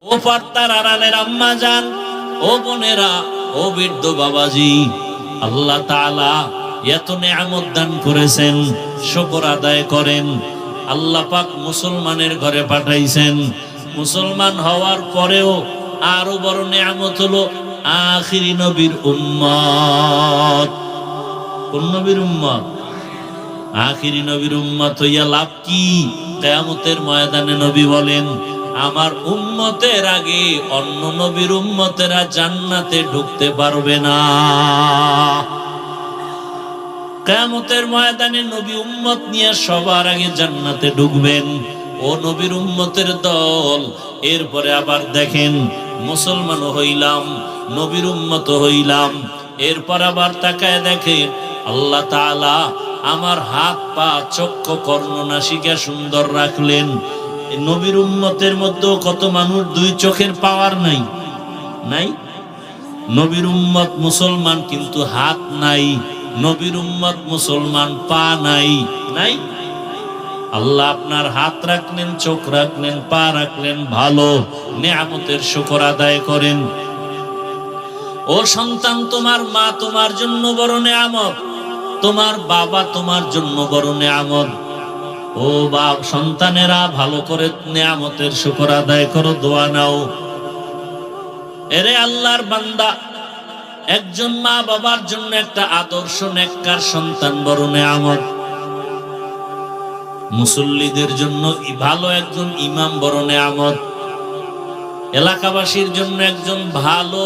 ও পর্দার আড়ালের আম্মা জান, ও বোনেরা, ও বৃদ্ধ বাবাজি, আল্লাহ তাআলা এত নেয়ামত দান করেছেন, শুকর আদায় করেন। আল্লাহ পাক মুসলমানের ঘরে পাঠাইছেন। মুসলমান হওয়ার পরেও আরো বড় নেয়ামত হলো আখিরি নবীর উম্মত। কোন নবীর উম্মত? আখিরি নবীর উম্মত হইয়া লাভ কি? কিয়ামতের ময়দানে নবী বলেন, আমার উম্মতের আগে অন্য নবীর উম্মতেরা জান্নাতে ঢুকতে পারবে না। কিয়ামতের ময়দানে নবী উম্মত নিয়ে সবার আগে জান্নাতে ঢুকবেন, ও নবীর উম্মতের দল। এরপরে আবার দেখেন, মুসলমান হইলাম, নবীর উম্মত হইলাম, এরপর আবার তাকায় দেখেন আল্লাহ তাআলা আমার হাত পা চক্ষু কর্ণ নাসিকা সুন্দর রাখলেন। নবীর উম্মতের মধ্যে কত মানুষ দুই চোখের পাওয়ার নাই, নাই। নবীর উম্মত মুসলমান কিন্তু হাত নাই, নবীর উম্মত মুসলমান পা নাই, নাই। আল্লাহ আপনার হাত রাখলেন, চোখ রাখলেন, পা রাখলেন, ভালো নেয়ামতের শুকর আদায় করেন। ও সন্তান, তোমার মা তোমার জন্য বড় নেয়ামত, তোমার বাবা তোমার জন্য বড় নেয়ামত। ও বাপ, সন্তানেরা ভালো করে নেয়ামতের শুকর আদায় করো, দোয়া নাও। এরে আল্লাহর বান্দা, একজন মা বাবার জন্য একটা আদর্শ নেককার সন্তান বড় নেয়ামত। মুসল্লিদের জন্য ভালো একজন ইমাম বড় নেয়ামত। এলাকাবাসীর জন্য একজন ভালো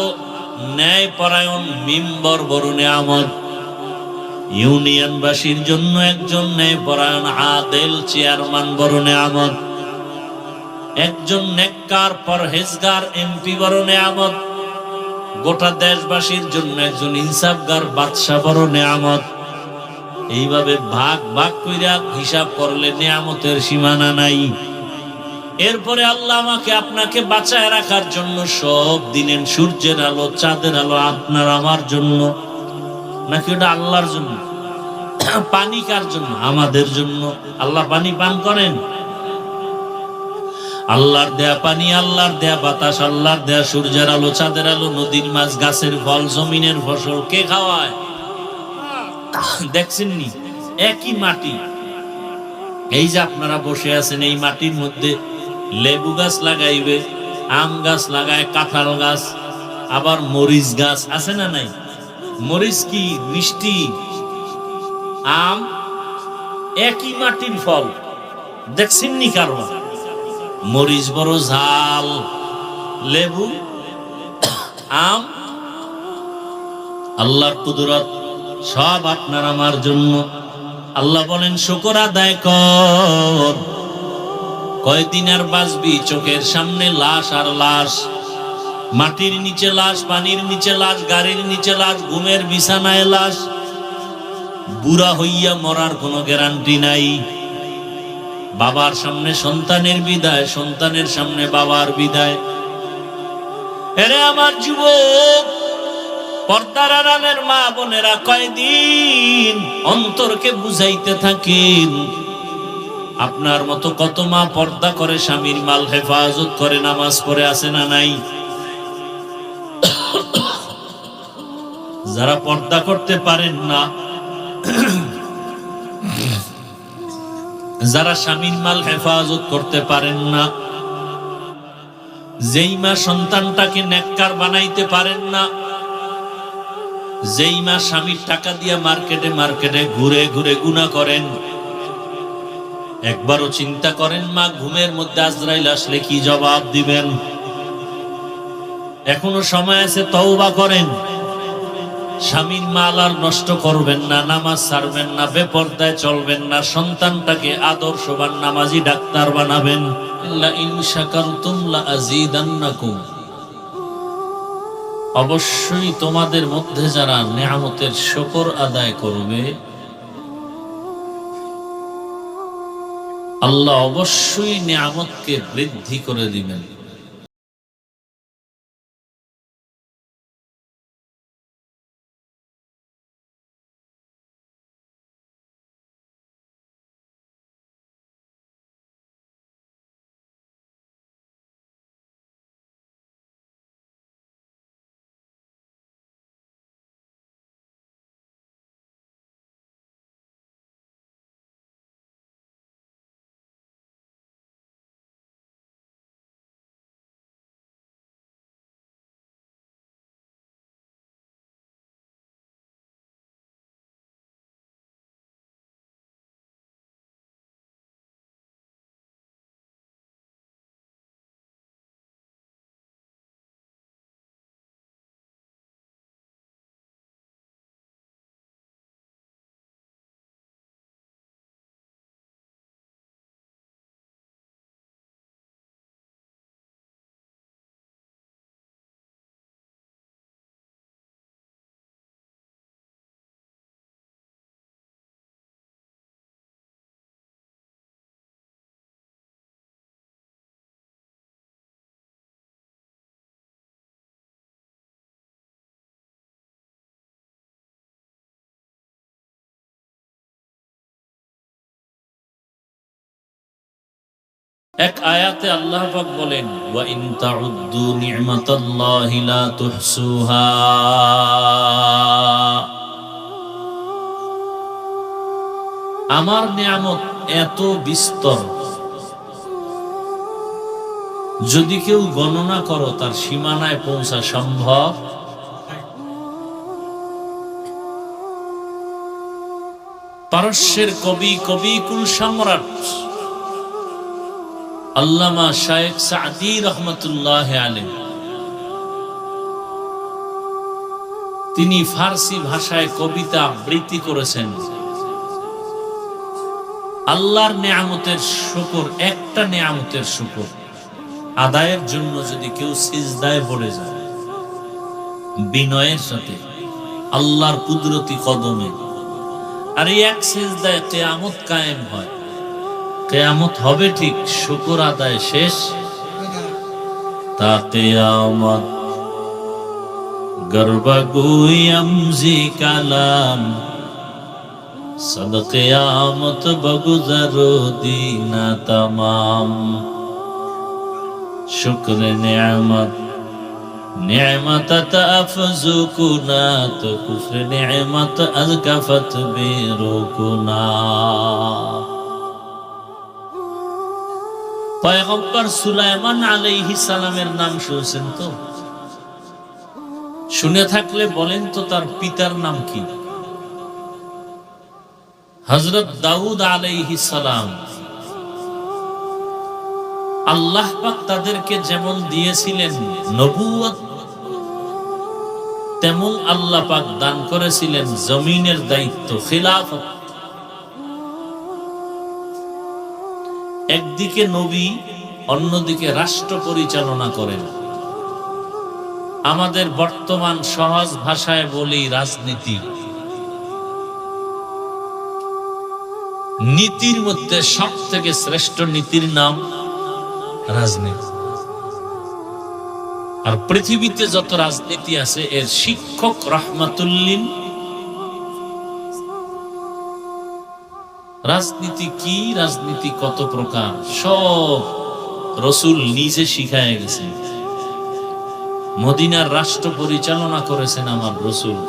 ন্যায়পরায়ণ মেম্বার বড় নেয়ামত। ইউনিয়নবাসীর জন্য একজন ন্যায়পরায়ণ আদেল চেয়ারম্যান বড় নেয়ামত। একজন নেককার পরহেজগার এমপি বড় নেয়ামত। গোটা দেশবাসীর জন্য একজন ইনসাফগার বাদশা বড় নেয়ামত। এইভাবে ভাগ ভাগ কইরা হিসাব করলে নেয়ামতের সীমানা নাই। এরপরে আল্লাহ আমাকে আপনাকে বাঁচায় রাখার জন্য সব দিনের সূর্যের আলো, চাঁদের আলো আপনার আমার জন্য, নাকি ওটা আল্লাহর জন্য? পানি কার জন্য? আমাদের জন্য। আল্লাহ পানি পান করেন? আল্লাহর দেয়া পানি, আল্লাহর দেয়া বাতাস, আল্লাহর দেয়া সূর্যের আলো, চাঁদের আলো, নদীর মাছ, গাছের ফল, জমিনের ফসল কে খাওয়ায়? দেখছেননি? একই মাটি। এই যে আপনারা বসে আছেন, এই মাটির মধ্যে লেবু গাছ লাগাইবে, আম গাছ লাগায়, কাঁঠাল গাছ, আবার মরিচ গাছ আছে না নাই? মরিচ কি মিষ্টি, আম একই মাটির ফল। দেখছেননি কারণ? মরিচ বড় ঝাল, লেবু, আম। আল্লাহর কুদরত সব আপনার আমার জন্য। আল্লাহ বলেন শুকর আদায় কর। কয়দিন আর বাঁচবি? চোখের সামনে লাশ আর লাশ, মাটির নিচে লাশ, পানির নিচে লাশ, গাড়ির নিচে লাশ, ঘুমের বিছানায় লাশ। বুড়া হইয়া মরার কোনো গ্যারান্টি নাই। বাবার সামনে সন্তানের বিদায়, সন্তানের সামনে বাবার বিদায়। এরে আমার যুবক, পর্দার আড়ালের মা বোনেরা, কয়দিন অন্তরকে বুঝাইতে থাকেন। আপনার মতো কত মা পর্দা করে, স্বামীর মাল হেফাজত করে, নামাজ পড়ে, আছে না নাই? যারা পর্দা করতে পারেন না, যারা স্বামীর মাল হেফাজত করতে পারেন না, যেই মা সন্তানটাকে নেককার বানাইতে পারেন না, যেই মা স্বামীর টাকা দিয়ে মার্কেটে মার্কেটে ঘুরে ঘুরে গুনাহ করেন, একবারও চিন্তা করেন মা ঘুমের মধ্যে আজরাইল আসলে কি জবাব দিবেন? এখনো সময় আছে, তওবা করেন। স্বামীর মাল আর নষ্ট করবেন না, নামাজ ছাড়বেন না, বেপরদায় চলবেন না, সন্তানটাকে আদর্শবান নামাজি ডাক্তার বানাবেন। লা ইন শাকারতুম লা আযীদান্নাকুম। অবশ্যই তোমাদের মধ্যে যারা নেয়ামতের শুকর আদায় করবে, আল্লাহ অবশ্যই নেয়ামতকে বৃদ্ধি করে দিবেন। এক আয়াতে আল্লাহ পাক বলেন, ওয়া ইন তাউদ্দু নি'মাতাল্লাহি লা তুহসুহা। আমার নিয়ামত এত বিস্তর, যদি কেউ গণনা করো তার সীমানায় পৌঁছা সম্ভব। পারস্যের কবি, কবিকুল সম্রাট আল্লামা শায়েখ সাদি রহমতুল্লাহ আলাইহি, তিনি ফার্সি ভাষায় কবিতা আবৃত্তি করেছেন। আল্লাহর নিয়ামতের শুকর, একটা নিয়ামতের শুকর আদায়ের জন্য যদি কেউ সিজদায় পড়ে যায় বিনয়ের সাথে আল্লাহর কুদরতি কদমে, আর এই এক সিজদায় কিয়ামত কায়েম হয়। কিয়ামত হবে ঠিক, শুকর আদায় শেষ। তা কিয়ামত গরবা গুয়াম জি কালাম, সদ কিয়ামত বগুজরো দিনা তমাম। শুকর নিয়ামত নিয়ামত আফজুকুনা, তো কুফর নিয়ামত আজকাফত বেরুকুনা। পয়গম্বর সুলাইমান আলাইহিস সালামের নাম শুনছেন তো? শুনে থাকলে বলেন তো তার পিতার নাম কি? হযরত দাউদ আলাইহিস সালাম। আল্লাহ পাক তাদেরকে যেমন দিয়েছিলেন নবুয়ত, তেমন আল্লাহ পাক দান করেছিলেন জমিনের দায়িত্ব, খিলাফত। একদিকে নবী, অন্যদিকে রাষ্ট্র পরিচালনা করেন। আমাদের বর্তমান সহজ ভাষায় বলি রাজনীতি। নীতির মধ্যে সব থেকে শ্রেষ্ঠ নীতির নাম রাজনীতি। আর পৃথিবীতে যত রাজনীতি আছে এর শিক্ষক রাহমাতুল্লিল। রাজনীতি কি, রাজনীতি কত প্রকার, সব রাসূল নিজে শিখায় গেছেন। মদিনার রাষ্ট্র পরিচালনা করেছেন আমার রাসূল,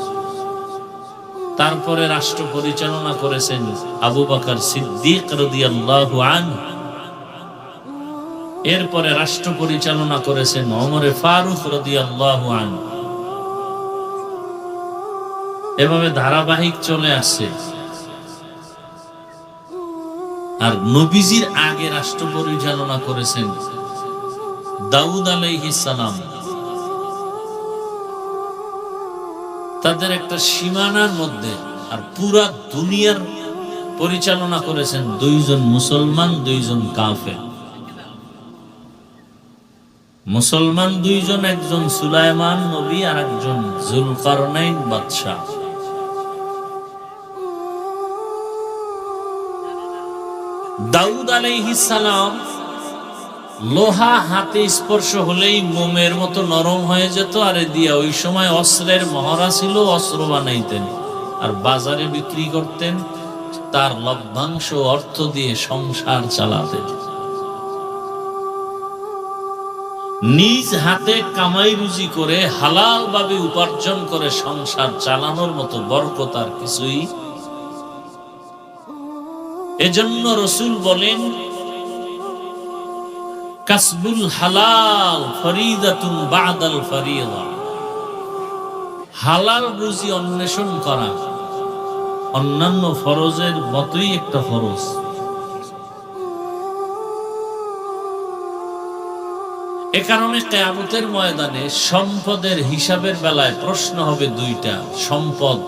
তারপরে রাষ্ট্র পরিচালনা করেছেন আবু বকর সিদ্দিক রাদিয়াল্লাহু আনহু, এরপরে রাষ্ট্র পরিচালনা করেছেন ওমর ফারুক রাদিয়াল্লাহু আনহু। এভাবে ধারাবাহিক চলে আসছে। আর নবীজির আগে রাষ্ট্র পরিচালনা করেছেন দাউদ আলাইহিস সালাম। তাদের একটা সীমানার মধ্যে। আর পুরা দুনিয়ার পরিচালনা করেছেন দুইজন মুসলমান, দুইজন কাফের। মুসলমান দুইজন, একজন সুলাইমান নবী আর একজন যুলকারনাইন বাদশা। দাউদ আলাইহিস সালাম লোহা হাতে স্পর্শ হলেই মোমের মতো নরম হয়ে যেত, আর দিয়া ওই সময় অস্ত্রের মহড়া ছিল, অস্ত্র বানাইতেন আর বাজারে বিক্রি করতেন। তার লভ্যাংশ অর্থ দিয়ে সংসার চালাতেন। নিজ হাতে কামাই রুজি করে হালাল ভাবে উপার্জন করে সংসার চালানোর মতো বরকত আর কিছুই। এজন্য রাসূল বলেন, কাসবুল হালাল ফরিদাতুন বাদাল ফরিদা। হালাল রুজি অন্বেষণ করা অন্যান্য ফরজের মতোই একটা ফরজ। এ কারণে কিয়ামতের ময়দানে সম্পদের হিসাবের বেলায় প্রশ্ন হবে দুইটা। সম্পদ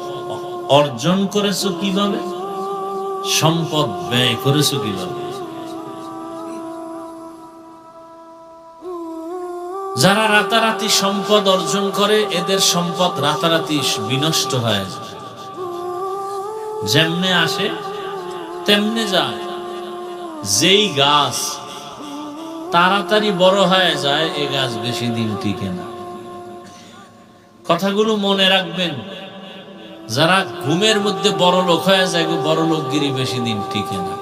অর্জন করেছো কিভাবে, সম্পদ ব্যয় করেছো কিভাবে। যারা রাতারাতি সম্পদ অর্জন করে এদের সম্পদ রাতারাতি বিনষ্ট হয়, যেমনে আসে তেমনে যায়। যেই গাছ তাড়াতাড়ি বড় হয়ে যায় এ গাছ বেশি দিন টিকে না। কথাগুলো মনে রাখবেন। যারা ঘুমের মধ্যে বড় লোক হয়ে যায়, বড় লোকগিরি বেশি দিন টিকে না।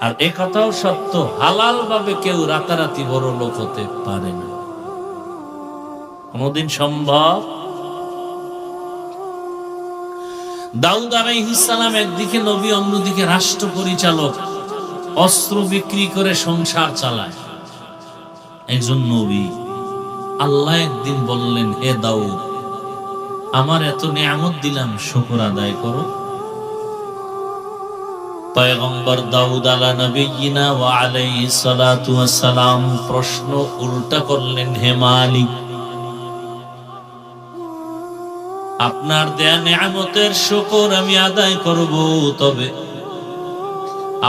আর এ কথাও সত্য, হালাল ভাবে কেউ রাতারাতি বড় লোক হতে পারে না, কোনদিন সম্ভব। দাউদ আলাইহিস সালাম একদিকে নবী, অন্যদিকে রাষ্ট্র পরিচালক, অস্ত্র বিক্রি করে সংসার চালায় একজন নবী। আল্লাহ একদিন বললেন, হে দাউদ, আমার এত নিয়ামত দিলাম, শুকর আদায় করো। পয়গম্বর দাউদ আলা নবিয়িনা ওয়া আলাইহিস সালাতু ওয়াস সালাম প্রশ্ন উল্টা করলেন, হে মালিক, আপনার দেয়া নিয়ামতের শুকর আমি আদায় করব, তবে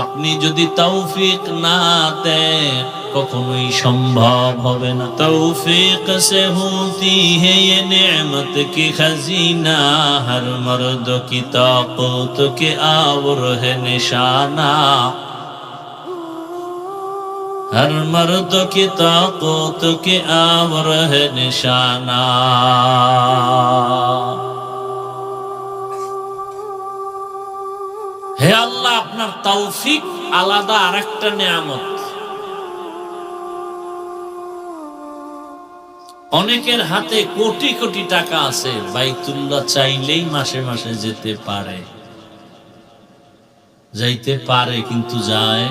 আপনি যদি তৌফিক না দেন কখনোই সম্ভব হবে না। তৌফিক সে হোতি है ये नेमत की खजीना, हर मर्द की ताकत के आवर है निशाना, हर मर्द की ताकत के आवर है निशाना। হে আল্লাহ, আপনার তৌফিক আলাদা আরেকটা নিয়ামত। অনেকের হাতে কোটি কোটি টাকা আছে, বাইতুল্লাহ চাইলেই মাসে মাসে যেতে পারে, যাইতে পারে, কিন্তু যায়,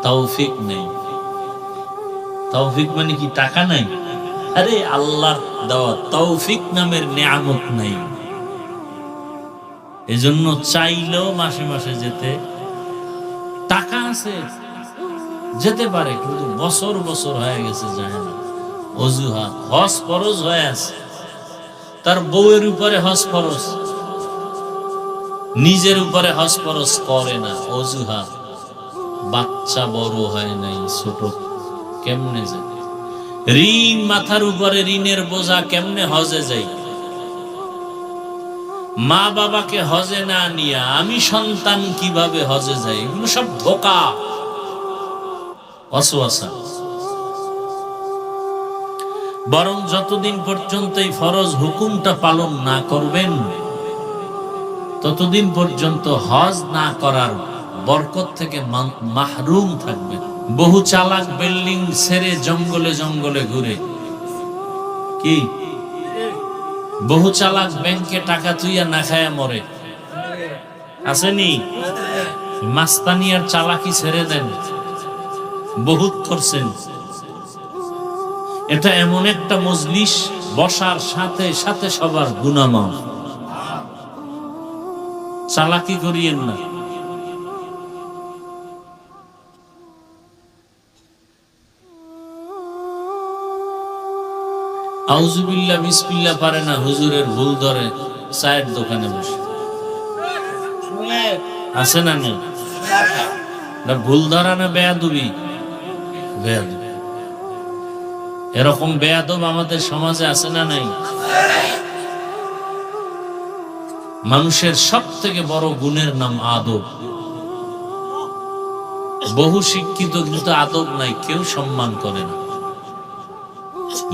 তৌফিক নেই। তৌফিক মানে কি টাকা নাই? আরে আল্লাহর দেওয়া তৌফিক নামের নিয়ামত নাই। এজন্য চাইলেও মাসে মাসে যেতে, টাকা আছে যেতে পারে, কিন্তু বছর বছর হয়ে গেছে যায় না। অজুহাত, হজ ফরজ হয়ে আছে, তার বউয়ের উপরে হজ ফরজ, নিজের উপরে হজ ফরজ করে না, অজুহাত, বাচ্চা বড় হয় নাই, ছোট, কেমনে যায়? ঋণ মাথার উপরে, ঋণের বোঝা, কেমনে হজে যাই? মা বাবাকে হজে না নিয়া আমি সন্তান কিভাবে হজে যাই? এগুলো সব ধোঁকা, ওয়াসওয়াসা। বরং যতদিন পর্যন্ত এই ফরজ হুকুমটা পালন না করবেন, ততদিন পর্যন্ত হজ না করার বরকত থেকে মাহরুম থাকবেন। বহু চালাক বিল্ডিং ছেড়ে জঙ্গলে জঙ্গলে ঘুরে, কি বহু চালাক ব্যাংকে টাকা তুইয়া না খায়া মরে, আসেনি? মাস্তানি আর চালাকি ছেড়ে দেন, বহুত করছেন। এটা এমন একটা মজলিস, বসার সাথে সাথে সবার গুনাহ মাফ। চালাকি করিয়েন না। আউযুবিল্লাহ বিসমিল্লাহ পারে না, হুজুরের ভুল ধরে চায়ের দোকানে বসে, আছে না? নেই? ভুল ধরা না বেয়াদবি? বেয়াদবি। এরকম বেয়াদব আমাদের সমাজে আছে না নাই? মানুষের সব থেকে বড় গুণের নাম আদব। বহু শিক্ষিত কিন্তু আদব নাই, কেউ সম্মান করে না।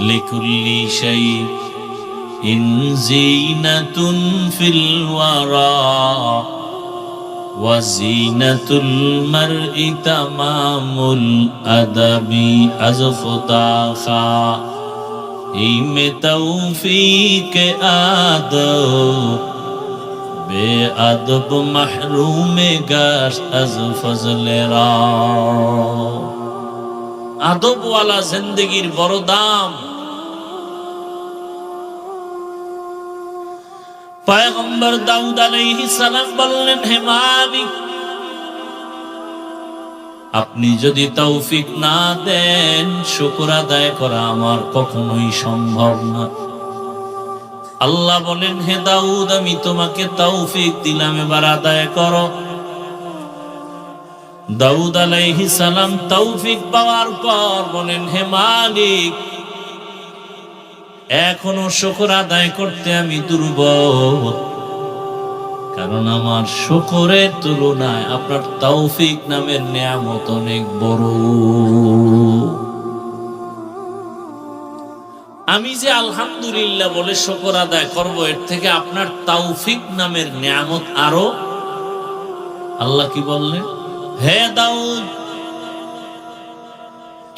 লিকুল্লি শাইইন যিনাতুন ফিল ওয়ারা ওয়া যিনাতুল মারই তামামুল আদাবি আযফতা খা ইমে তৌফিক আদব বেআদব মাহরুমে গাশ আজ ফজলেরা। আদবওয়ালা জিন্দেগির বড় দাম। পয়গম্বর দাউদ আলাইহিস সালাম বললেন, হে মালিক, আপনি যদি তৌফিক না দেন, শুকর আদায় করা আমার কখনোই সম্ভব না। আল্লাহ বলেন, হে দাউদ, আমি তোমাকে তৌফিক দিলাম, এবার আদায় করো। দাউদ আলাইহিস সালাম তৌফিক পাওয়ার পর বলেন, হে মালিক, এখনো শুকর আদায় করতে আমি দুর্বল, কারণ আমার শুকরের তুলনায় আপনার তৌফিক নামের নিয়ামত অনেক বড়। আমি যে আলহামদুলিল্লাহ বলে শুকর আদায় করব, এর থেকে আপনার তৌফিক নামের নিয়ামত আরো। আল্লাহ কি বললেন? হে দাউদ,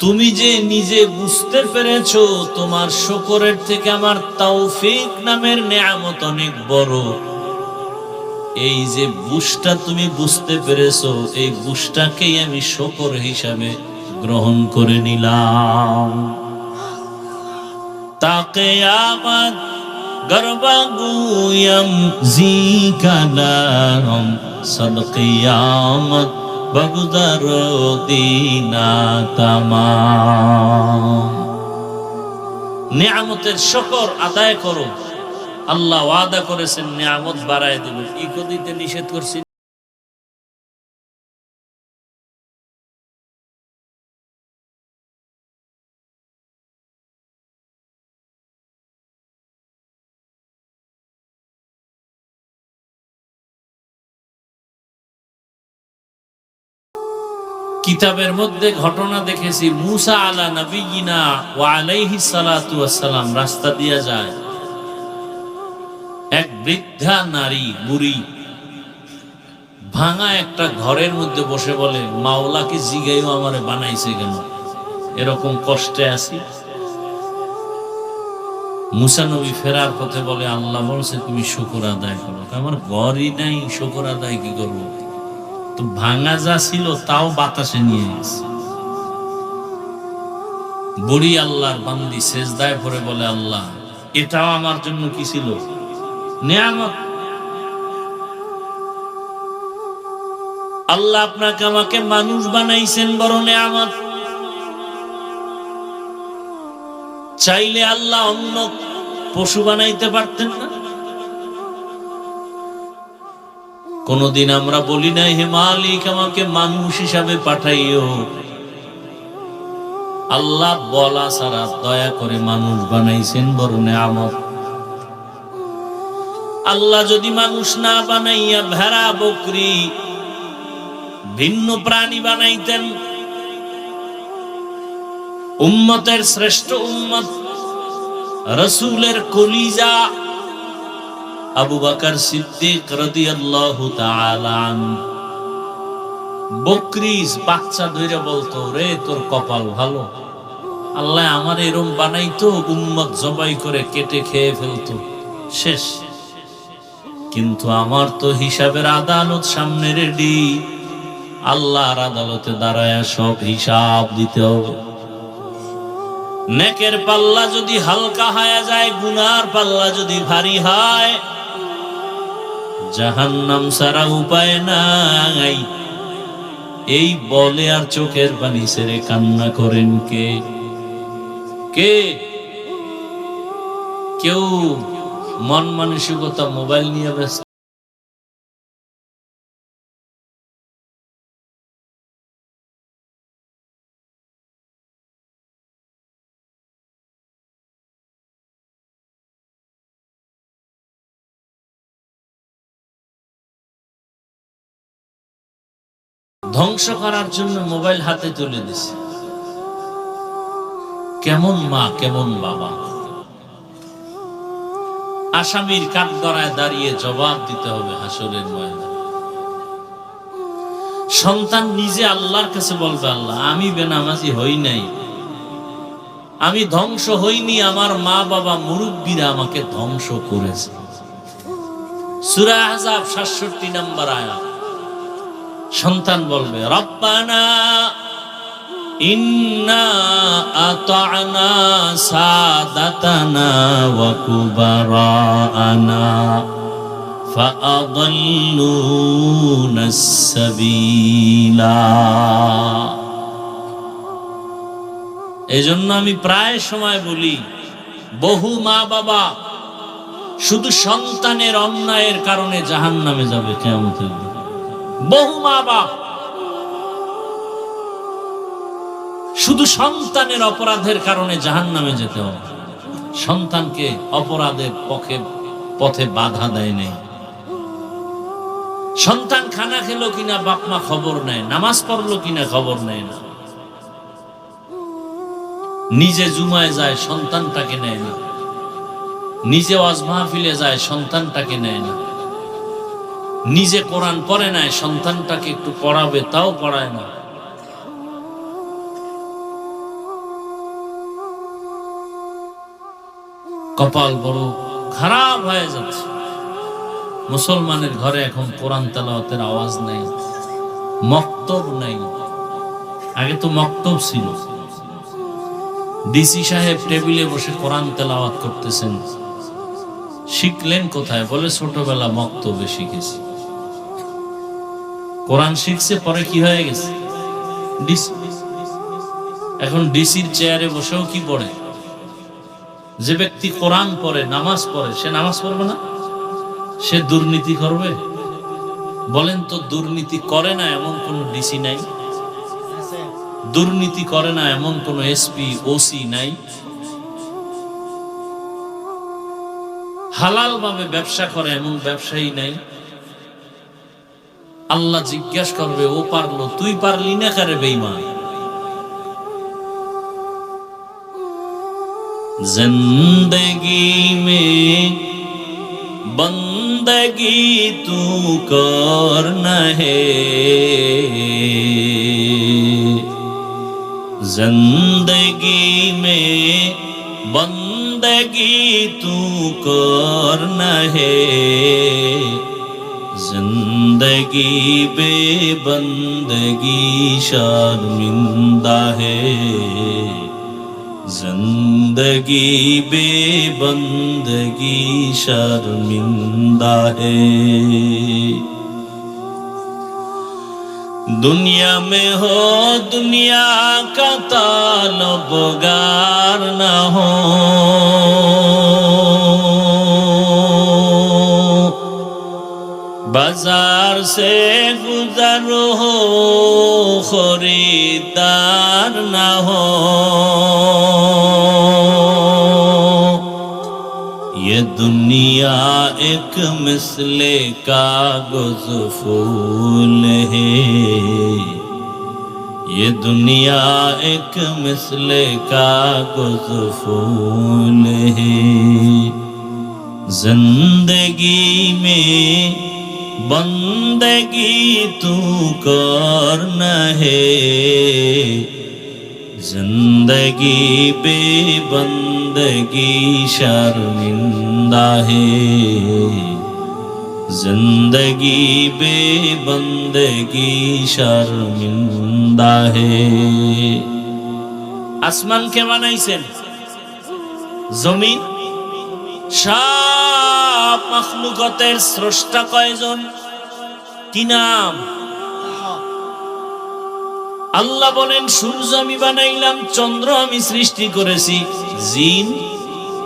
তুমি যে নিজে বুঝতে পেরেছো তোমার শুকরের থেকে আমার তৌফিক নামের নেয়ামত অনেক বড়, এই যে বুঝটা তুমি বুঝতে পেরেছো, এই বুঝটাকেই আমি শুকর হিসাবে গ্রহণ করে নিলাম। তা কিয়ামত গর্বাগুয়াম জিকালাম সদ কিয়ামত বগদার দিনা তামাম। নিয়ামতের শুকর আদায় করো, আল্লাহ ওয়াদা করেছেন নিয়ামত বাড়ায় দেবেন। ইকো দিতে নিষেধ করছি। কিতাবের মধ্যে ঘটনা দেখেছি, মুসা আলা নবিয়িনা ওয়া আলাইহিস সালাতু ওয়াস সালাম রাস্তা দিয়ে যায়, এক বৃদ্ধা নারী বুড়ি ভাঙা একটা ঘরের মধ্যে বসে বলে, মাওলাকে জিগাইও আমারে বানাইছে কেন, এরকম কষ্টে আছি। মুসা নবী ফেরার পথে বলে, আল্লাহ বলছে তুমি শুকর আদায় করো। আমার ঘরই নাই, শুকর আদায় কি করবো? তো ভাঙা যা ছিল তাও বাতাসে নিয়ে গেছে। বুড়ি আল্লাহর বান্দি সেজদায় পড়ে বলে, আল্লাহ এটাও আমার জন্য কি ছিল? নিয়ামত। আল্লাহ আপনাকে আমাকে মানুষ বানাইছেন, বড় নিয়ামত। চাইলে আল্লাহ অন্য পশু বানাইতে পারতেন না? কোনদিন আমরা বলি নাই, হে মালিক আমাকে মানুষ হিসাবে পাঠাইও। আল্লাহ বলা ছাড়া দয়া করে মানুষ বানাইছেন, বড় নিয়ামত। আল্লাহ যদি মানুষ না বানাইয়া ভেড়া বকরি ভিন্ন প্রাণী বানাইতেন, উম্মতের শ্রেষ্ঠ উম্মত রাসূলের কলিজা আবু বকর সিদ্দিক রাদিয়াল্লাহু তাআলা আনহু বকরিস বাচ্চা ধরে বলতো, রে তোর কপাল ভালো, আল্লাহ আমার এরকম বানাইতো, উম্মত জবাই করে কেটে খেয়ে ফেলতো, শেষ। কিন্তু আমার তো হিসাবের আদালত সামনে রেডি, আল্লাহর আদালতে দাঁড়ায় সব হিসাব দিতে হবে। নেকের পাল্লা যদি হালকা হয়ে যায়, গুনার পাল্লা যদি ভারী হয়, জাহান্নাম ছাড়া উপায় নাই। এই বলে আর চোখের পানি ছেড়ে কান্না করেন কে? কেউ মন মানসিকতা মোবাইল নিয়ে ব্যস্ত। ধ্বংস করার জন্য মোবাইল হাতে তুলে দিছে। কেমন মা, কেমন বাবা? আসামির কাঠগড়ায় দাঁড়িয়ে জবাব দিতে হবে হাসরের ময়দানে। সন্তান নিজে আল্লাহর কাছে বলবে, আল্লাহ আমি বেনামাজি হই নাই, আমি ধ্বংস হইনি, আমার মা বাবা মুরব্বীরা আমাকে ধ্বংস করেছে। সূরা আহজাব ৬৭ নম্বর আয়াত। সন্তান বলবে, রব্বানা ইন্না আতা'না সাদাতানা ওয়া কুবারানা ফাআদাল্লুনাস সাবিলা। এজন্য আমি প্রায় সময় বলি, বহু মা বাবা শুধু সন্তানের অন্যায়ের কারণে জাহান্নামে যাবে কিয়ামতের দিন। বহু মা বাপ শুধু সন্তানের অপরাধের কারণে জাহান্নামে যেতে হবে। সন্তানকে অপরাধের পথে বাধা দেয় নাই। সন্তান খানা খেলো কিনা বাপ মা খবর নেয়, নামাজ পড়লো কিনা খবর নেয় না। নিজে জুমায় যায়, সন্তানটাকে নেয় না। নিজে ওয়াজ মাহফিলে যায়, সন্তানটাকে নেয় না। নিজে কোরআন পড়ে নাই, সন্তানটাকে একটু পড়াবে তাও পড়ায় না। কপাল বড় খারাপ হয়ে যাচ্ছে। মুসলমানের ঘরে এখন কোরআন তেলাওয়াতের আওয়াজ নেই, মক্তব নেই। আগে তো মক্তব ছিল। ডিসি সাহেব টেবিলে বসে কোরআন তেলাওয়াত করতেছেন, শিখলেন কোথায়? বলে ছোটবেলা মক্তবে শিখেছি। কোরআন শিখছে, পরে কি হয়ে গেছে? ডিসি। এখন ডিসির চেয়ারে বসেও কি পড়ে? যে ব্যক্তি কোরআন পড়ে, নামাজ পড়ে, সে নামাজ পড়বে না? সে দুর্নীতি করবে? বলেন তো, দুর্নীতি করে না এমন কোন ডিসি নাই? দুর্নীতি করে না এমন কোন এসপি ওসি নাই? হালাল ভাবে ব্যবসা করে এমন ব্যবসায়ী নাই? আল্লাহ জিজ্ঞাসা করবে, ও পারলো, তুই পারলি না কারে বেঈমান? जिंदगी में बंदगी तू करना है, जिंदगी में बंदगी तू करना है, जिंदगी बेबंदगी शर्मिंदा है, जिंदगी बेबंदगी शर्मिंदा है। दुनिया में हो दुनिया का तालबगार न हो, बाजार से गुजर हो खरीदार न हो, ये दुनिया एक मिसले कागज फूल है, ये दुनिया एक मिसले कागज फूल है, जिंदगी में बंदगी तू करना है, जिंदगी बेबंदगी शर्मिंदा है, जिंदगी बेबंदगी शर्मिंदा है। আসমান কে বানাইছেন? জমিন। সব মাখলুকাতের স্রষ্টা কয়জন? কি নাম? আল্লাহ বলেন, সূর্য আমি বানাইলাম, চন্দ্র আমি সৃষ্টি করেছি, জিন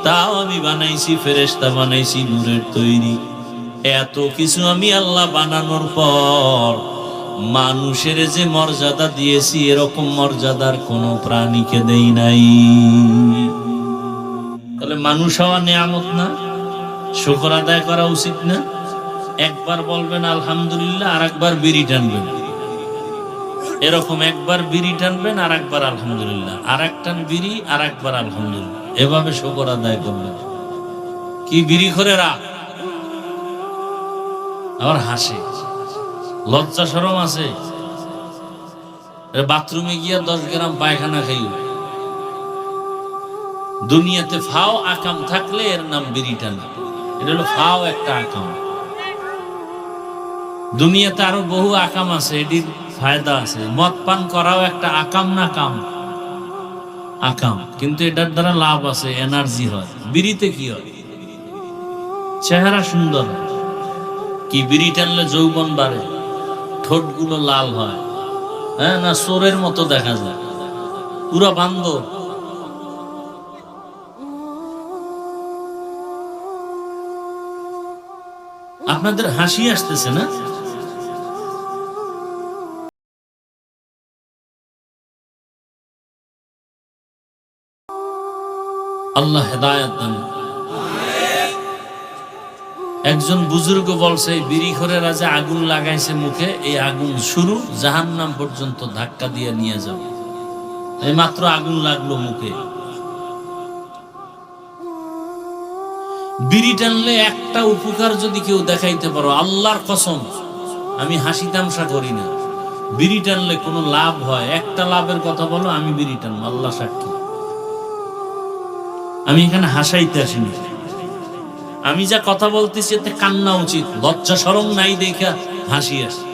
তাও আমি বানাইছি, ফেরেশতা বানাইছি নূরের তৈরি। এত কিছু আমি আল্লাহ বানানোর পর মানুষের যে মর্যাদা দিয়েছি, এরকম মর্যাদার কোনো প্রাণীকে দেই নাই। তাহলে মানুষ হওয়া নিয়ামত না? শুকর আদায় করা উচিত না? একবার বলবেন আলহামদুলিল্লাহ, আর একবার বিড়ি টানবেন। এরকম একবার বিড়ি টানবেন, আর একবার আলহামদুলিল্লাহ, আর এক টান বিড়ি, আর একবার আলহামদুলিল্লাহ, এভাবে শুকর আদায় করবেন। কি বিড়ি করে রাখ, আবার হাসে, লজ্জা শরম আছে? বাথরুমে গিয়া 10 গ্রাম পায়খানা খাইও। দুনিয়াতে ফাও আকাম থাকলে এর নাম বিড়ি টানা। এটা হলো ফাও একটা আকাম। দুনিয়াতে আরো বহু আকাম আছে, এটির ফায়দা আছে। মদ পান করাও একটা আকাম না কাম? আকাম, কিন্তু এটার দ্বারা লাভ আছে, এনার্জি হয়। বিড়িতে কি হয়? চেহারা সুন্দর হয়। কি বিড়ি টানলে যৌবন বাড়ে, ঠোঁটগুলো লাল হয়, হ্যাঁ না চোরের মতো দেখা যায়, পুরা বান্দর। আপনাদের হাসি আসতেছে না? আল্লাহ হেদায়েত দান। একজন বুজুর্গ বলছে, বিড়িখোরেরা যে আগুন লাগাইছে মুখে, এই আগুন শুরু জাহান্নাম পর্যন্ত ধাক্কা দিয়ে নিয়ে যাবে। এই মাত্র আগুন লাগলো মুখে। বিড়ি টানলে একটা উপকার যদি কেউ দেখাইতে পারো, আল্লাহর কসম আমি হাসি তামসা করি না, বিড়ি টানলে কোনো লাভ হয়, একটা লাভের কথা বলো, আমি বিড়ি টানবো, আল্লাহ সাক্ষী। আমি এখানে হাসাইতে আসিনি, আমি যা কথা বলতেছি এতে কান্না উচিত, লজ্জা শরম নাই দেখা হাসি আসে।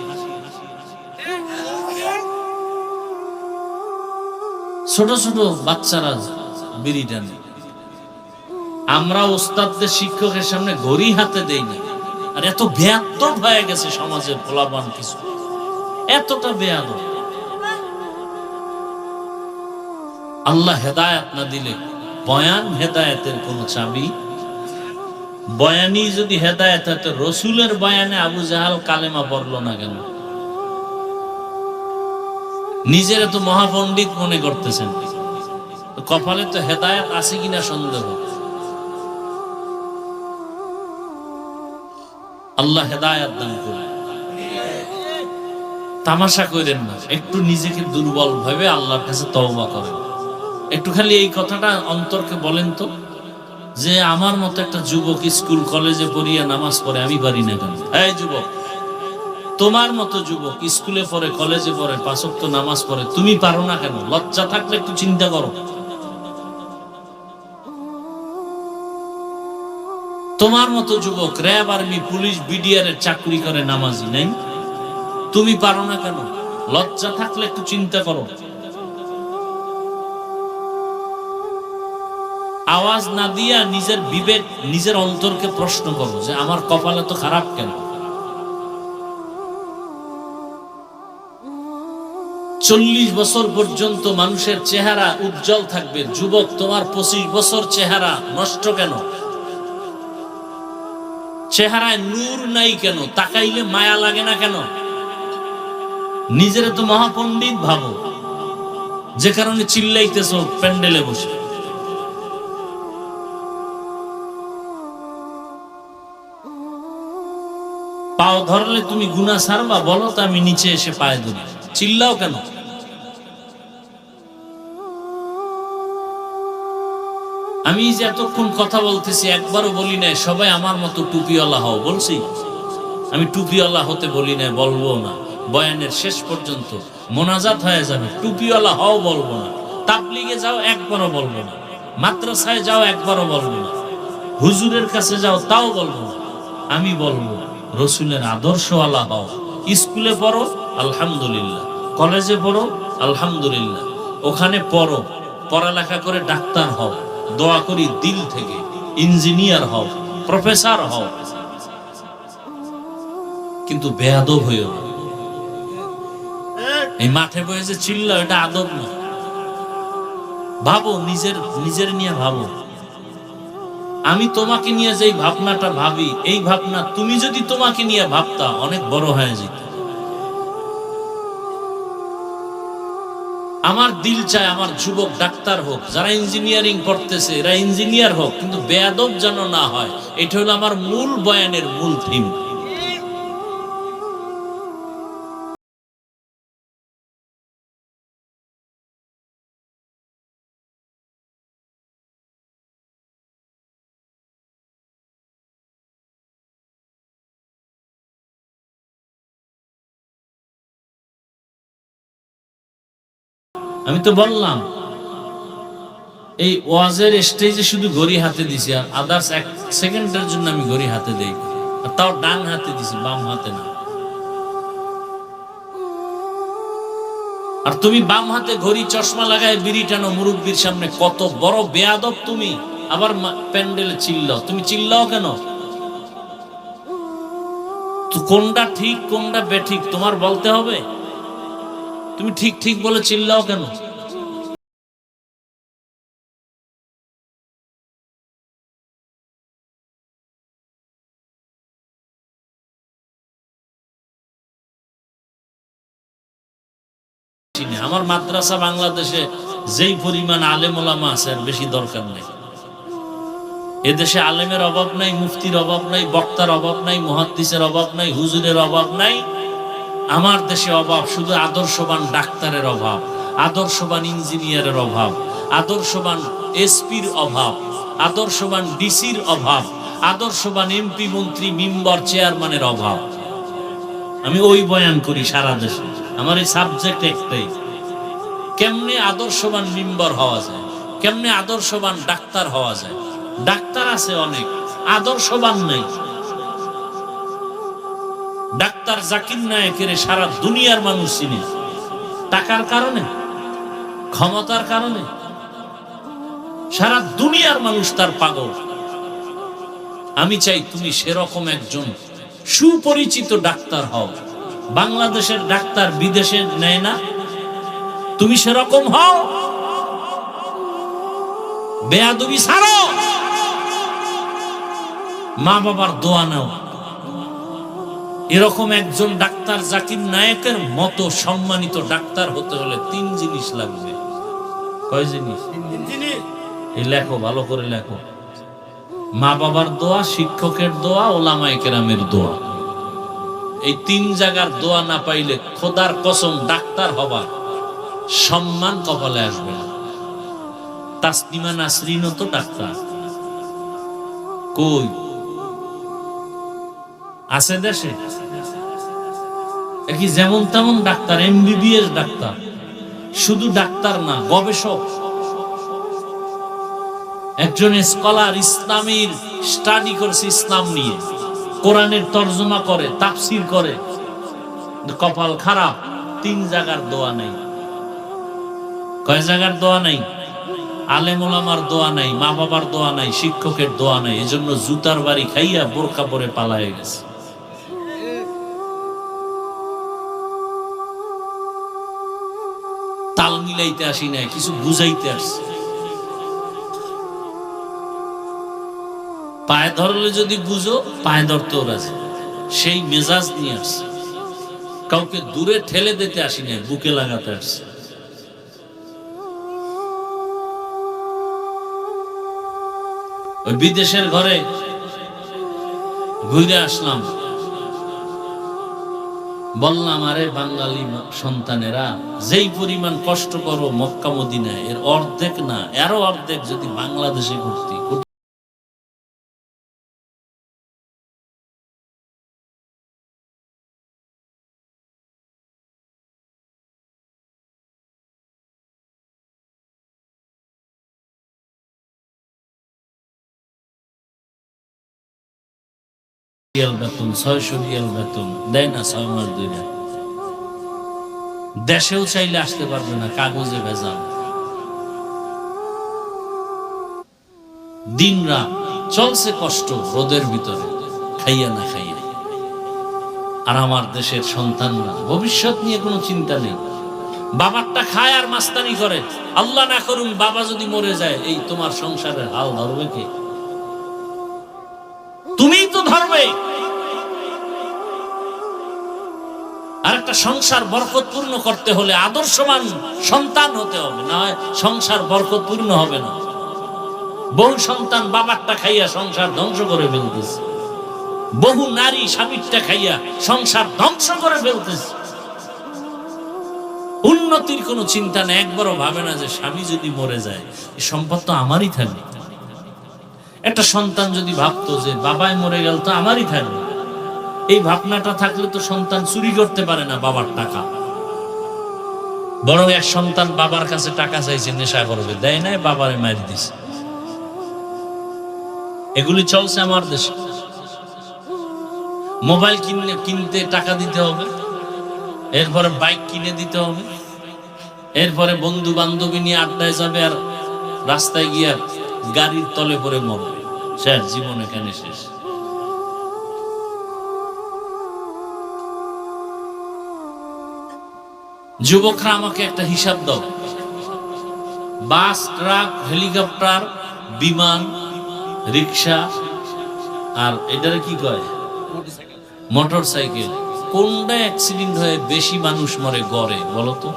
ছোট ছোট বাচ্চারা বিড়ি টানে, আমরা ওস্তাদদের শিক্ষকের সামনে ঘড়ি হাতে দেই না। আর এত বেয়াদব হয়ে গেছে সমাজের পোলাপান, কিছু এতটা বেয়াদব। আল্লাহ হেদায়েত না দিলে বয়ান হেদায়েতের কোন চাবি, বয়ানি যদি হেদায়েত হতো, রসুলের বয়ানে আবু জাহাল কালেমা পড়লো না কেন? নিজের তো মহাপণ্ডিত মনে করতেছেন, কপালে তো হেদায়েত আছে কিনা সন্দেহ। আল্লাহ হেদায়েত দান করুন। তামাশা করেন না, একটু নিজেকে দুর্বল ভাবে আল্লাহর কাছে তওবা করেন। একটু খালি এই কথাটা অন্তরকে বলেন তো, যে আমার মতো একটা যুবক স্কুল কলেজে পড়িয়া নামাজ পড়ে, আমি পারি না কেন? এই যুবক, তোমার মতো যুবক স্কুলে পড়ে, কলেজে পড়ে, 5 ওয়াক্ত নামাজ পড়ে, তুমি পারো না কেন? লজ্জা থাকলে একটু চিন্তা করো। তোমার মতো যুবক র্যাব, আর্মি, পুলিশ, বিডিআর এর চাকরি করে, নামাজি নাই, তুমি পারো না কেন? লজ্জা থাকলে একটু চিন্তা করো। আওয়াজ না দিয়া নিজের বিবেক, নিজের অন্তরকে প্রশ্ন করো যে আমার কপালে তো খারাপ কেন? 40 বছর পর্যন্ত মানুষের চেহারা উজ্জ্বল থাকবে, যুবক তোমার 25 বছর চেহারা নষ্ট কেন? চেহারায় নূর নাই কেন? তাকাইলে মায়া লাগে না কেন? নিজের তো মহাপণ্ডিত ভাবো, যে কারণে চিল্লাইতেছো প্যান্ডেলে বসে। পাও ধরলে তুমি গুনাহ ছাড়বা, বলো তো আমি নিচে এসে পায়ে ধরি, চিল্লাও কেন? আমি যে এতক্ষণ কথা বলতেছি একবারও বলি নাই সবাই আমার মতো টুপিওয়ালা হও, বলছি? আমি টুপিওয়ালা হতে বলি নাই, বলবো না। বয়ানের শেষ পর্যন্ত মোনাজাত হয়ে যাবে, টুপিওয়ালা হও বলবো না। তাবলিগে যাও একবারও বলবো না, মাদ্রাসায় যাও একবারও বলবো না, হুজুরের কাছে যাও তাও বলবো না। আমি বলবো রসুলের আদর্শওয়ালা হও। স্কুলে পড়ো আলহামদুলিল্লাহ, কলেজে পড়ো আলহামদুলিল্লাহ, ওখানে পড়ো, পড়ালেখা করে ডাক্তার হও, দোয়া করি দিল থেকে, ইঞ্জিনিয়ার হও, প্রফেসর হও, কিন্তু বেয়াদব হইও না। এই মাঠে বসে যে চিল্লা, এটা আদব না। ভাবো, নিজের নিয়ে ভাবো। আমি তোমাকে নিয়ে যেই ভাবনাটা ভাবি, এই ভাবনা তুমি যদি তোমাকে নিয়ে ভাবতা, অনেক বড় হয়ে যেত। আমার দিল চায় আমার যুবক ডাক্তার হোক, যারা ইঞ্জিনিয়ারিং করতেছে এরা ইঞ্জিনিয়ার হোক, কিন্তু বেয়াদব যেন না হয়। এটা হলো আমার মূল বয়ানের মূল থিম। আমি তো বললাম এই ওয়াজের স্টেজে শুধু ঘড়ি হাতে দিছি, আর আদার্স 1 সেকেন্ডের জন্য আমি ঘড়ি হাতে দেই, আর তাও ডান হাতে দিছি, বাম হাতে না। আর তুমি বাম হাতে ঘড়ি, চশমা লাগায় বিড়ি টানো মুরব্বীর সামনে, কত বড় বেয়াদব তুমি। আবার প্যান্ডেলে চিল্লাও, তুমি চিল্লাও কেন? তো কোনটা ঠিক কোনটা বেঠিক তোমার বলতে হবে। তুমি ঠিক ঠিক বলে চিল্লাও কেন? আমার মাদ্রাসা বাংলাদেশে যেই পরিমাণ আলেম ওলামা আছে, আর বেশি দরকার নাই। এদেশে আলেমের অভাব নাই, মুফতির অভাব নাই, বক্তার অভাব নাই, মুহাদ্দিসের অভাব নাই, হুজুরের অভাব নাই। আমার দেশে অভাব শুধু আদর্শবান ডাক্তারের অভাব, আদর্শবান ইঞ্জিনিয়ারের অভাব, আদর্শবান এসপির অভাব, আদর্শবান ডিসির অভাব, আদর্শবান এমপি মন্ত্রী মেম্বার চেয়ারম্যানের অভাব। আমি ওই বয়ান করি সারা দেশে, আমার এই সাবজেক্ট একটাই, কেমনে আদর্শবান মেম্বার হওয়া যায়, কেমনে আদর্শবান ডাক্তার হওয়া যায়। ডাক্তার আছে অনেক, আদর্শবান নেই। ডাক্তার জাকির নায়েকের সারা দুনিয়ার মানুষ চিনে, টাকার কারণে, ক্ষমতার কারণে সারা দুনিয়ার মানুষ তার পাগল। আমি চাই তুমি সেরকম একজন সুপরিচিত ডাক্তার হও। বাংলাদেশের ডাক্তার বিদেশে নেয় না, তুমি সেরকম হও। বেয়াদবি ছাড়ো, মা বাবার দোয়া নাও। এরকম একজন ডাক্তার জাকির নায়েকের মতো সম্মানিত ডাক্তার হতে হলে 3 জিনিস লাগবে। কয় জিনিস? এই লেখো, ভালো করে লেখো। মা বাবার দোয়া, শিক্ষকের দোয়া, ওলামায়ে কেরামের দোয়া। এই 3 জায়গার দোয়া না পাইলে খোদার কসম ডাক্তার হবার সম্মান কপালে আসবে না। তাসলিমা নাসরিনও তো ডাক্তার, কই আছে দেশে? কি যেমন তেমন ডাক্তার, এমবিবিএস ডাক্তার। শুধু ডাক্তার না, গবেষক, একজন স্কলার, ইসলামের স্টাডি করছে, ইসলাম নিয়ে কোরআনের তর্জমা করে, তাফসির করে। কপাল খারাপ, 3 জায়গার দোয়া নাই। কয় জায়গার দোয়া নাই? আলেম ওলামার দোয়া নাই, মা বাবার দোয়া নাই, শিক্ষকের দোয়া নাই। এজন্য জুতার বাড়ি খাইয়া বোরকা পরে পালায়ে গেছে। তাল মিলাইতে আসি নাই, কিছু বুঝাইতে আসছি। পায়ে ধরলে যদি বুঝো, পায়ে ধরতে ওরা সেই মেজাজ নিয়ে আসছে। কাউকে দূরে ঠেলে দিতে আসি নাই, বুকে লাগাতে আসছে। ওই বিদেশের ঘরে ঘুরে আসলাম, বললাম আরে বাঙালি সন্তানেরা, যেই পরিমাণ কষ্ট করো মক্কা মদিনায়, এর অর্ধেক না, এরও অর্ধেক যদি বাংলাদেশে করতি। বেতন 600 রিয়াল বেতন দেয় না, 6 মাস 2 লাখ। দেশেও চাইলে আসতে পারবে না, কাগজে ভেজাল। দিন রাত চলছে কষ্ট, রোদের ভিতরে, খাইয়া না খাইয়া। আর আমার দেশের সন্তানরা ভবিষ্যৎ নিয়ে কোনো চিন্তা নেই। বাবারটা খায় আর মাস্তানি করে। আল্লাহ না করুন বাবা যদি মরে যায়, এই তোমার সংসারের হাল ধরবে কে? তুমিই তো ধরবে। আর একটা সংসার বরকতপূর্ণ করতে হলে আদর্শবান সন্তান হতে হবে, না হয় সংসার বরকতপূর্ণ হবে না। বহু সন্তান বাবারটা খাইয়া সংসার ধ্বংস করে ফেলতেছে, বহু নারী স্বামীরটা খাইয়া সংসার ধ্বংস করে ফেলতেছে। উন্নতির কোনো চিন্তা নেই, একবারও ভাবে না যে স্বামী যদি মরে যায় এই সম্পদ তো আমারই থাকবে। একটা সন্তান যদি ভাবতো যে বাবাই মরে গেল তো আমারই থাকবে, এই ভাবনাটা থাকলে তো সন্তান চুরি করতে পারে না বাবার টাকা। বরং এক সন্তান বাবার কাছে টাকা চাইছে, নেশা করবে, দেয় নাই, বাবারে মার দিছে। এগুলি চলছে আমার দেশে। মোবাইল কিনতে টাকা দিতে হবে, এরপরে বাইক কিনে দিতে হবে, এরপরে বন্ধু বান্ধবী নিয়ে আড্ডায় যাবে, আর রাস্তায় গিয়া গাড়ির তলে পড়ে মরবে। শেষ, জীবন এখানে শেষ। যুবকরা আমাকে একটা হিসাব দাও, বাস, ট্রাক, হেলিকপ্টার, বিমান, রিক্সা, আর এটারে কি কয়, মোটর সাইকেল, কোনটা অ্যাক্সিডেন্ট হয়ে বেশি মানুষ মরে গড়ে বলো তো?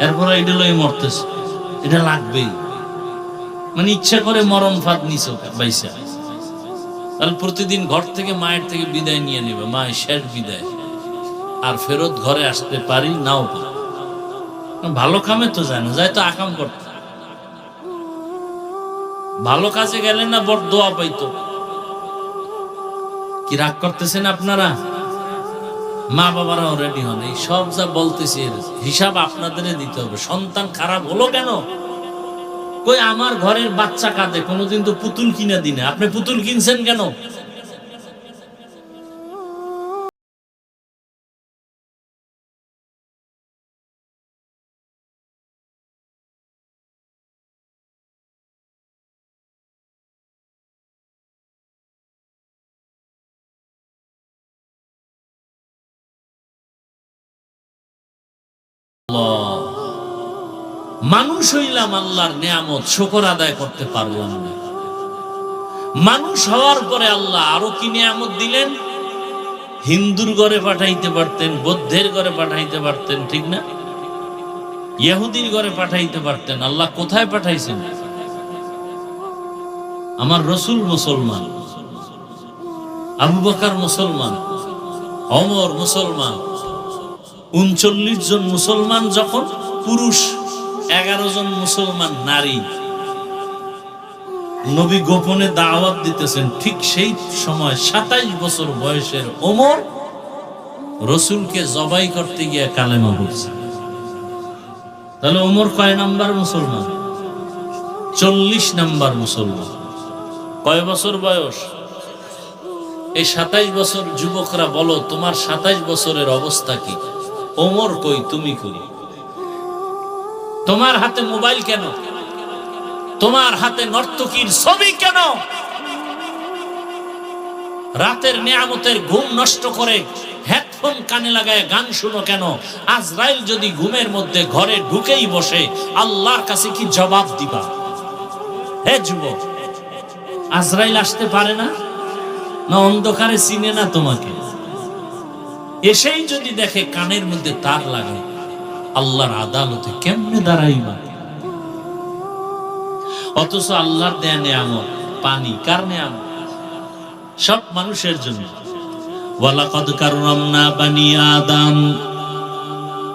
এরপরে এটা লই মরতেছে, এটা লাগবেই। মানে ইচ্ছা করে মরণ ফাঁদ নিছো বাইসা। তাহলে প্রতিদিন ঘর থেকে মায়ের থেকে বিদায় নিয়ে নেবে, মায়ের শেষ বিদায়, আর ফেরত ঘরে আসতে পারি নাও পারি। ভালো কামে তো যায় না, যায় তো আকাম করতে। ভালো কাজে গেলেন না বড় দোয়া পাইতো। কি রাগ করতেছেন আপনারা? মা বাবারাও রেডি হন। এই সব যা বলতেছি হিসাব আপনাদের দিতে হবে। সন্তান খারাপ হলো কেন? কই আমার ঘরের বাচ্চা কাঁদে, কোনোদিন তো পুতুল কিনে দিনে। আপনি পুতুল কিনছেন কেন? মানুষ হইলাম আল্লাহর নিয়ামত, শুকর আদায় করতে পারলাম না। মানুষ হওয়ার পরে আল্লাহ আরো কি নিয়ামত দিলেন। হিন্দুর ঘরে পাঠাইতে পারতেন, বৌদ্ধের ঘরে পাঠাইতে পারতেন, ঠিক না? ইহুদির ঘরে পাঠাইতে পারতেন। আল্লাহ কোথায় পাঠাইছেন? আমার রসুল মুসলমান, আবু বকর মুসলমান, ওমর মুসলমান, ৩৯ জন মুসলমান যখন পুরুষ, 11 জন মুসলমান নারী। নবী গোপনে দাওয়াত দিতেছেন। ঠিক সেই সময় ২৭ বছর বয়সের ওমর রসুলকে জবাই করতে গিয়ে কালেমা পড়ছে। তাহলে ওমর কয় নাম্বার মুসলমান? ৪০ নাম্বার মুসলমান। কয় বছর বয়স? এই ২৭ বছর যুবকরা বলো, তোমার ২৭ বছরের অবস্থা কি? ওমর কই, তুমি কই? তোমার হাতে মোবাইল কেন? তোমার হাতে নর্তকীর ছবি কেন? রাতের নিয়ামতের ঘুম নষ্ট করে হেডফোন কানে লাগায় গান শুনো কেন? আজরাইল যদি ঘুমের মধ্যে ঘরে ঢুকেই বসে, আল্লাহর কাছে কি জবাব দিবা? হে যুবক, আজরাইল আসতে পারে না? না অন্ধকারে চিনে না তোমাকে? এসেই যদি দেখে কানের মধ্যে তার লাগায়, আল্লাহর আদালতে কেমনে দাঁড়াইবা? অথচ আল্লাহর দেয়া নিয়ামত পানি, কার নিয়ামত? সব মানুষের জন্য। ওয়ালাকাদ কাররামনা বানি আদম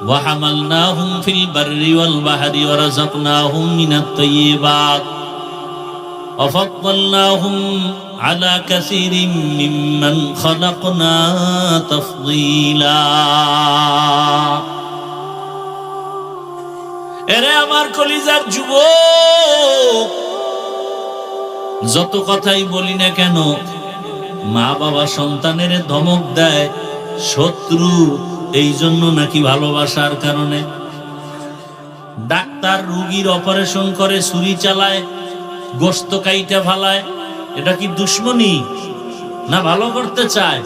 ওয়া হামালনাহুম ফিল বাররি ওয়াল বাহরি ওয়া রাযাকনাহুম মিনাত তাইয়্যিবাত ওয়া ফাদ্দালনাহুম আলা কাসীরিম মিম্মান খালাকনা তাফদীলা। এরে আমার কলিজার যুবক, যত কথাই বলি না কেন, মা বাবা সন্তানের ধমক দেয় শত্রু, এই জন্য নাকি ভালোবাসার কারণে। ডাক্তার রোগীর অপারেশন করে, ছুরি চালায়, গোশত কাইটা ফালায়, এটা কি দুশ্মনী না ভালো করতে চায়?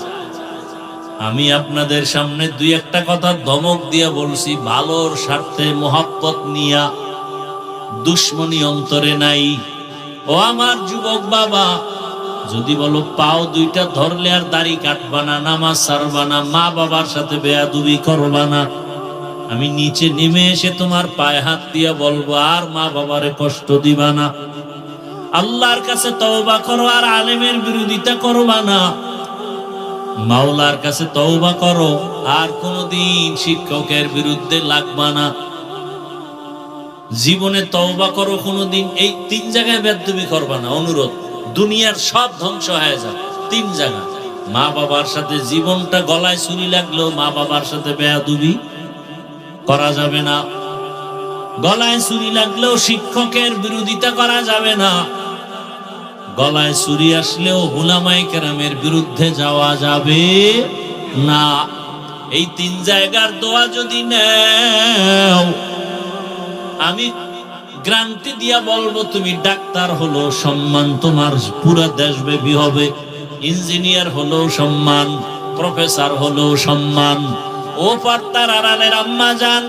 আমি আপনাদের সামনে দুই একটা কথা ধমক দিয়ে বলছি, ভালোর স্বার্থে, মোহাব্বত নিয়া, দুশ্মনী অন্তরে নাই। ও আমার যুবক বাবা, যদি বলো পাও দুইটা ধরলে আর দাড়ি কাটবা না, নামাজ ছাড়বা না, মা বাবার সাথে বেয়াদবি করবা না, আমি নিচে নেমে এসে তোমার পায়ে হাত দিয়ে বলবো আর মা বাবারে কষ্ট দিবা না। আল্লাহর কাছে তওবা করো, আর আলেমের বিরোধিতা করবা না। মাওলার কাছে তওবা করো, আর কোনদিন শিক্ষকের বিরুদ্ধে লাগবা না। জীবনে তওবা করো, কোনদিন এই 3 জায়গায় বেয়াদবি করবা না। অনুরোধ, দুনিয়ার সব ধ্বংস হয়ে যায় 3 জায়গা। মা বাবার সাথে জীবনটা গলায় ছুরি লাগলেও মা বাবার সাথে বেয়াদবি করা যাবে না। গলায় ছুরি লাগলেও শিক্ষকের বিরোধিতা করা যাবে না। গলায় ছুরি আসলেও উলামায়ে কেরামের বিরুদ্ধে যাওয়া যাবে না। এই 3 জায়গার দোয়া যদি নাও, আমি গ্যারান্টি দিয়া বলবো, তুমি ডাক্তার হলো সম্মান তোমার পুরো দেশব্যাপী হবে, ইঞ্জিনিয়ার হলো সম্মান, প্রফেসর হলো সম্মান। ও পর্দার আড়ালের আম্মা জান,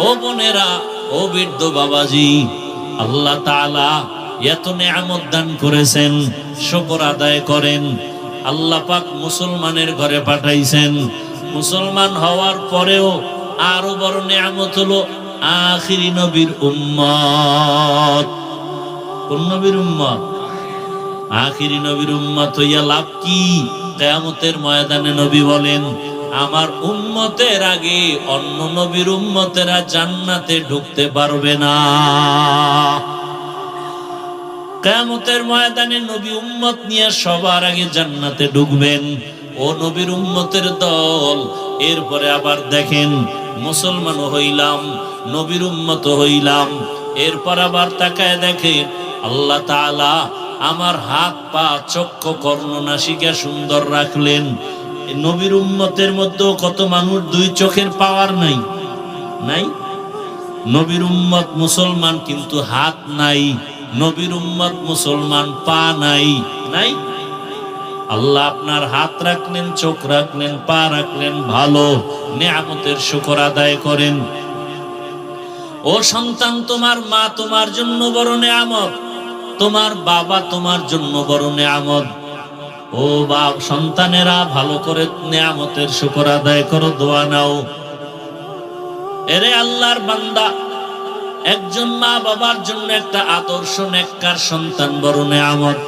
ও বোনেরা, ও বৃদ্ধ বাবাজি, আল্লাহ তাআলা এত নিয়ামত দান করেছেন, শুকর আদায় করেন। আল্লাহ পাক মুসলমানের ঘরে পাঠাইছেন। মুসলমান হওয়ার পরেও আরো বড় নিয়ামত হলো আখিরি নবীর উম্মত। কোন নবীর উম্মত? আখিরি নবীর উম্মত হইয়া লাভ কি? কিয়ামতের ময়দানে নবী বলেন, আমার উম্মতের আগে অন্য নবীর উম্মতেরা জান্নাতে ঢুকতে পারবে না। কিয়ামতের ময়দানে নবী উম্মত নিয়ে সবার আগে জান্নাতে ঢুকবেন ও নবীর উম্মতের দল। এরপরে আবার দেখেন মুসলমান হইলাম, নবীর উম্মত হইলাম, এরপর আবার তাকায় দেখেন আল্লাহ তাআলা আমার হাত পা চক্ষু কর্ণ নাসিকা সুন্দর রাখলেন। নবীর উম্মতের মধ্যেও কত মানুষ দুই চোখের পাওয়ার নাই, নাই। নবীর উম্মত মুসলমান কিন্তু হাত নাই, নবীর উম্মত মুসলমান পা নাই, নাই। আল্লাহ আপনার হাত রাখলেন, চোখ রাখলেন, পা রাখলেন, ভালো নিয়ামতের শুকর আদায় করেন। ও সন্তান, তোমার মা তোমার জন্য বড় নিয়ামত, তোমার বাবা তোমার জন্য বড় নিয়ামত। ও বাপ সন্তানেরা ভালো করে নিয়ামতের শুকর আদায় করো, দোয়া নাও। এরে আল্লাহর বান্দা, একজন মা বাবার জন্য একটা আদর্শ নেককার সন্তান বড় নিয়ামত।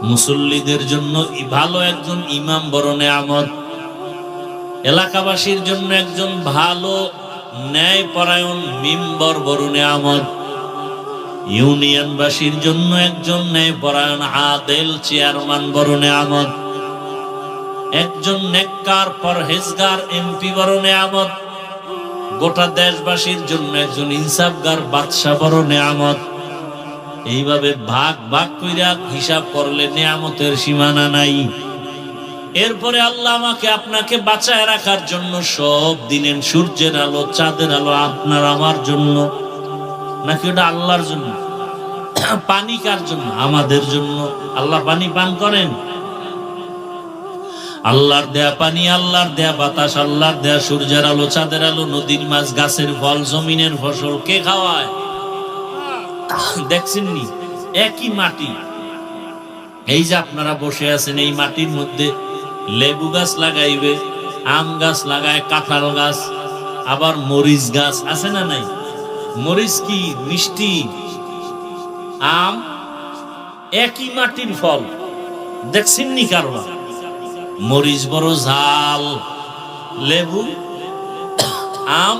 মুসল্লিদের জন্য ভালো একজন ইমাম বড় নিয়ামত। এলাকাবাসীর জন্য একজন ভালো ন্যায় পরায়ণ মিম্বর বড় নিয়ামত। ইউনিয়নবাসীর জন্য একজন ন্যায় পরায়ণ আদেল চেয়ারম্যান বড় নিয়ামত। একজন নেককার পরহেজগার এমপি বড় নিয়ামত। গোটা দেশবাসীর জন্য একজন ইনসাফগার বাদশা বড় নিয়ামত। এইভাবে ভাগ ভাগ কইরা হিসাব করলে নিয়ামতের সীমানা নাই। এরপরে আল্লাহ আমাকে আপনাকে বাঁচায় রাখার জন্য সব দিলেন, সূর্যের আলো, চাঁদের আলো আপনার আমার জন্য, নাকি ওটা আল্লাহর জন্য? পানি কার জন্য? আমাদের জন্য। আল্লাহ পানি পান করেন? আল্লাহর দেয়া পানি, আল্লাহর দেয়া বাতাস, আল্লাহর দেয়া সূর্যের আলো, চাঁদের আলো, নদীর মাছ, গাছের ফল, জমিনের ফসল কে খাওয়ায়? দেখছেন নি? একই মাটি। এই যে আপনারা বসে আছেন, এই মাটির মধ্যে লেবু গাছ লাগাইবে, আম গাছ লাগায়, কাঁঠাল গাছ, আবার মরিচ গাছ আছে না নাই? মরিচ কি মিষ্টি, আম একই মাটির ফল। দেখছেন নি কারবা? মরিচ বড় ঝাল, লেবু, আম।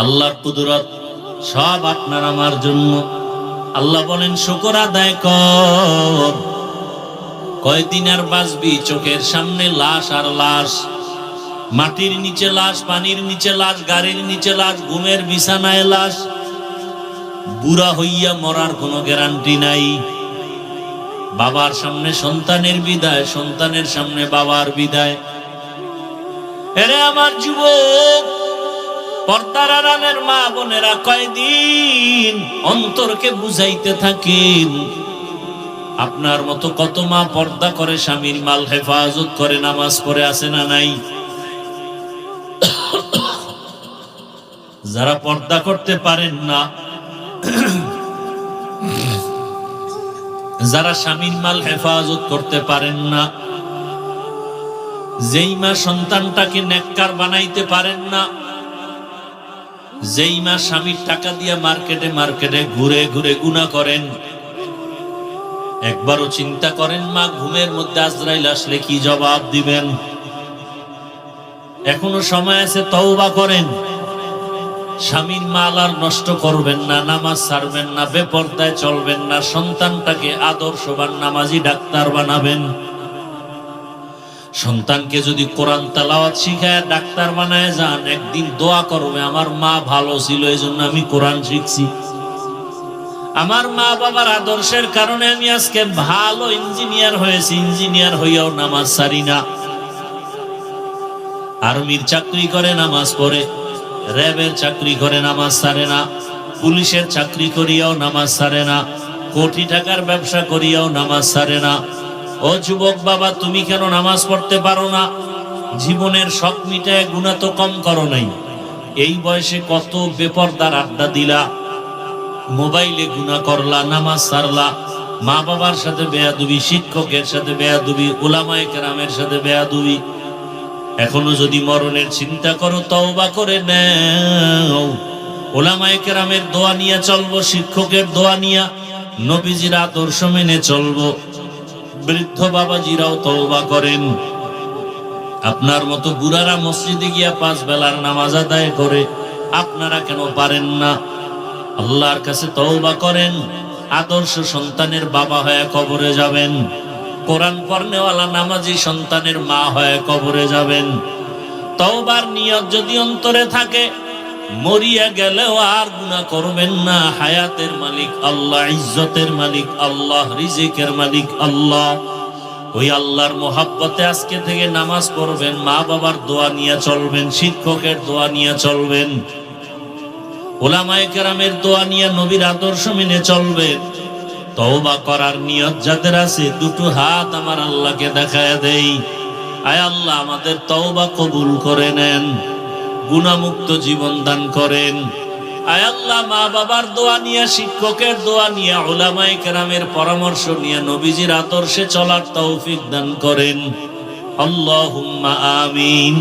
আল্লাহর কুদরত সব আপনার আমার জন্য। আল্লাহ বলেন শুকর আদায় কর। কয়দিন আর বাঁচবি? চোখের সামনে লাশ আর লাশ, মাটির নিচে লাশ, পানির নিচে লাশ, গাড়ির নিচে লাশ, ঘুমের বিছানায় লাশ। বুড়া হইয়া মরার কোনো গ্যারান্টি নাই। বাবার সামনে সন্তানের বিদায়, সন্তানের সামনে বাবার বিদায়। এরে আমার যুবক, পর্দার আড়ালের মা বোনেরা, কয়দিন অন্তরকে বুঝাইতে থাকেন। আপনার মতো কত মা পর্দা করে, স্বামীর মাল হেফাজত করে, নামাজ পড়ে, আছে না নাই? যারা পর্দা করতে পারেন না, যারা স্বামীর মাল হেফাজত করতে পারেন না, যেই মা সন্তানটাকে নেককার বানাইতে পারেন না, যেই মা স্বামীর টাকা দিয়ে মার্কেটে মার্কেটে ঘুরে ঘুরে গুনাহ করেন, একবারও চিন্তা করেন মা ঘুমের মধ্যে আজরাইল আসলে কি জবাব দিবেন? এখনো সময় আছে, তওবা করেন। স্বামীর মাল আর নষ্ট করবেন না, নামাজ ছাড়বেন না, বেপরদায় চলবেন না, সন্তানটাকে আদর্শবান নামাজি ডাক্তার বানাবেন। সন্তানকে যদি কোরআন তেলাওয়াত শিখায় ডাক্তার বানায় যান, একদিন দোয়া করবে আমার মা ভালো ছিল, এই জন্য আমি কোরআন শিখছি। আমার মা বাবার আদর্শের কারণে আমি আজকে ভালো ইঞ্জিনিয়ার হয়েছি, ইঞ্জিনিয়ার হইয়াও নামাজ ছাড়ি না। আর্মির চাকরি করে নামাজ পড়ে, র্যাবের চাকরি করে নামাজ ছাড়ে না, পুলিশের চাকরি করিয়াও নামাজ ছাড়ে না, কোটি টাকার ব্যবসা করিয়াও নামাজ ছাড়ে না। ও যুবক বাবা, তুমি কেন নামাজ পড়তে পারো না? জীবনের শখ মিটায় গুনাহ তো কম করো নাই। এই বয়সে কত বেপরদার আড্ডা দিলা, মোবাইলে গুনাহ করলা, নামাজ ছাড়লা, মা বাবার সাথে বেয়াদবি, শিক্ষকের সাথে বেয়াদবি, উলামায়ে কেরামের সাথে বেয়াদবি। এখনো যদি মরণের চিন্তা করো, তওবা করে নাও। উলামায়ে কেরামের দোয়া নিয়ে চলবো, শিক্ষকের দোয়া নিয়ে, নবীজির আদর্শ মেনে চলবো। বৃদ্ধ বাবাজিরাও তওবা করেন। আপনার মতো বুড়ারা মসজিদে গিয়া 5 বেলার নামাজ আদায় করে, আপনারা কেন পারেন না? আল্লাহর কাছে তওবা করেন, আদর্শ সন্তানের বাবা হয়ে কবরে যাবেন, কোরআন পড়নেওয়ালা নামাজি সন্তানের মা হয়ে কবরে যাবেন। তওবার নিয়ত যদি অন্তরে থাকে, মরিয়া গেলেও আর গুনাহ করবেন না। হায়াতের মালিক আল্লাহ, ইজ্জতের মালিক আল্লাহ, রিজিকের মালিক আল্লাহ। ওই আল্লাহর মোহাব্বতে আজকে থেকে নামাজ পড়বেন, মা বাবার দোয়া নিয়ে চলবেন, শিক্ষকের দোয়া নিয়ে চলবেন, উলামায়ে কেরামের দোয়া নিয়ে নবীর আদর্শ মেনে চলবেন। তওবা করার নিয়ত যাদের আছে দুটো হাত আমার আল্লাহকে দেখায় দেই। আয় আল্লাহ, আমাদের তওবা কবুল করে নেন, গুনাহমুক্ত জীবন দান করেন। আয় আল্লাহ, মা বাবার দোয়া নিয়ে, শিক্ষকের দোয়া নিয়ে, উলামায়ে কেরামের পরামর্শ নিয়ে নবীজির আদর্শে চলার তৌফিক দান করেন। আল্লাহুম্মা আমিন।